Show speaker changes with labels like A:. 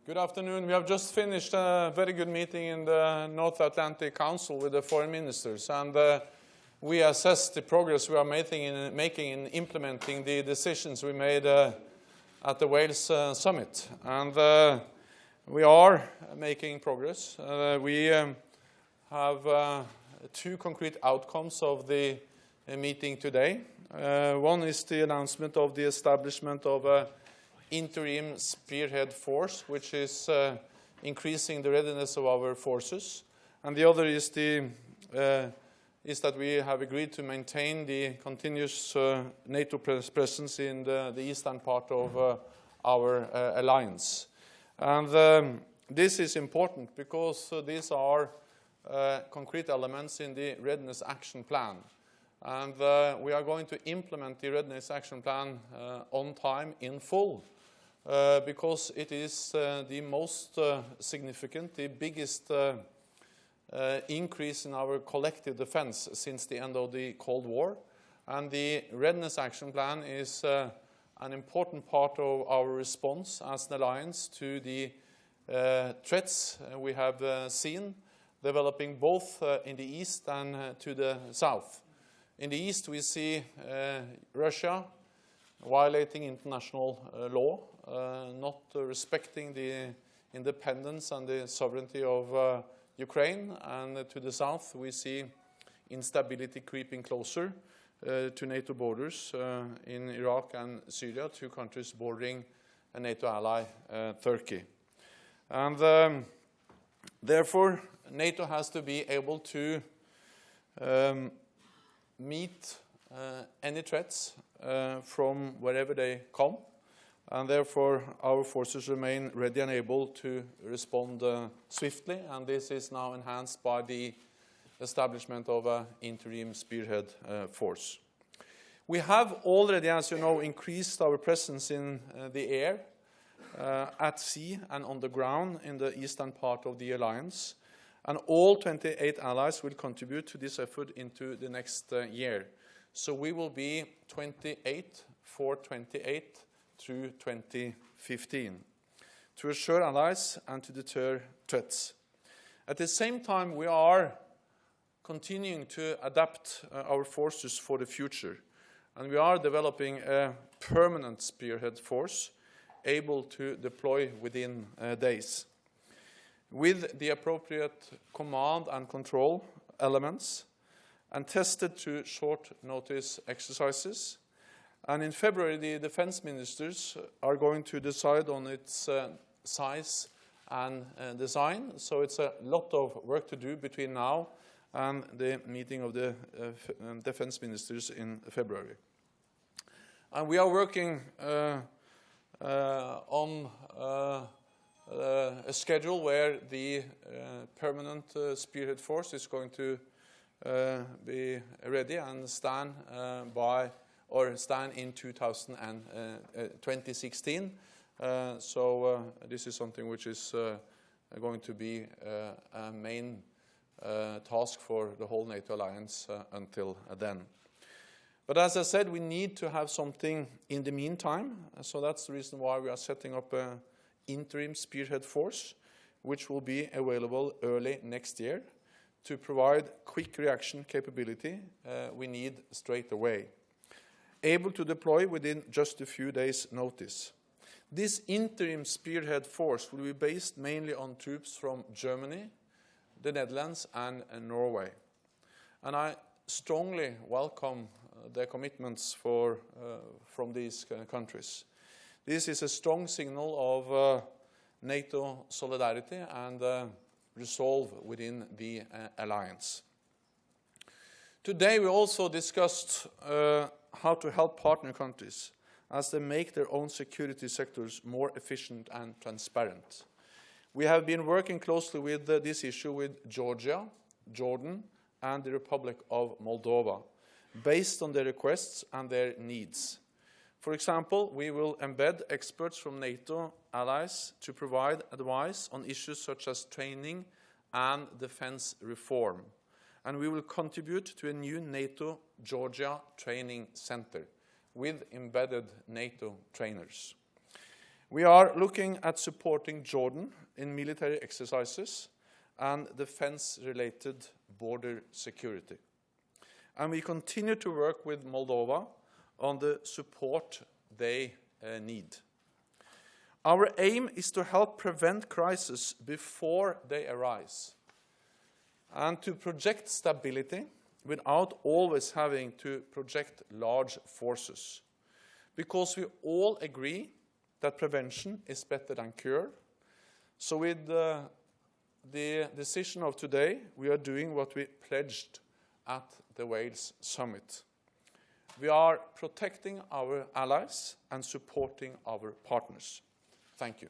A: Good afternoon. We have just finished a very good meeting in the North Atlantic Council with the foreign ministers, and we assessed the progress we are making in implementing the decisions we made at the Wales summit. And we are making progress. We have two concrete outcomes of the meeting today. One is the announcement of the establishment of a interim spearhead force, which is increasing the readiness of our forces. And the other is that we have agreed to maintain the continuous NATO presence in the eastern part of our alliance. And this is important because these are concrete elements in the Readiness Action Plan. And we are going to implement the Readiness Action Plan on time in full. Because it is the most significant, the biggest increase in our collective defense since the end of the Cold War. And the Readiness Action Plan is an important part of our response as an alliance to the threats we have seen developing both in the east and to the south. In the east we see Russia violating international law, not respecting the independence and the sovereignty of Ukraine. And to the south, we see instability creeping closer to NATO borders in Iraq and Syria, two countries bordering a NATO ally, Turkey. And therefore, NATO has to be able to meet any threats from wherever they come. And therefore, our forces remain ready and able to respond swiftly, and this is now enhanced by the establishment of an interim spearhead force. We have already, as you know, increased our presence in the air, at sea and on the ground in the eastern part of the alliance, and all 28 allies will contribute to this effort into the next year. So we will be 28 for 28 through 2015 to assure allies and to deter threats. At the same time, we are continuing to adapt our forces for the future, and we are developing a permanent spearhead force able to deploy within days with the appropriate command and control elements and tested through short notice exercises. And in February, the defense ministers are going to decide on its size and design. So it's a lot of work to do between now and the meeting of the defense ministers in February. And we are working on a schedule where the permanent spearhead force is going to be ready and stand in 2016. So this is something which is going to be a main task for the whole NATO alliance until then. But as I said, we need to have something in the meantime. So that's the reason why we are setting up an interim spearhead force, which will be available early next year to provide quick reaction capability we need straight away, able to deploy within just a few days' notice. This interim spearhead force will be based mainly on troops from Germany, the Netherlands, and Norway. And I strongly welcome the commitments from these countries. This is a strong signal of NATO solidarity and resolve within the alliance. Today we also discussed how to help partner countries as they make their own security sectors more efficient and transparent. We have been working closely with this issue with Georgia, Jordan, and the Republic of Moldova, based on their requests and their needs. For example, we will embed experts from NATO allies to provide advice on issues such as training and defense reform. And we will contribute to a new NATO Georgia training center with embedded NATO trainers. We are looking at supporting Jordan in military exercises and defense-related border security. And we continue to work with Moldova on the support they need. Our aim is to help prevent crises before they arise and to project stability without always having to project large forces. Because we all agree that prevention is better than cure. So with the decision of today, we are doing what we pledged at the Wales Summit. We are protecting our allies and supporting our partners. Thank you.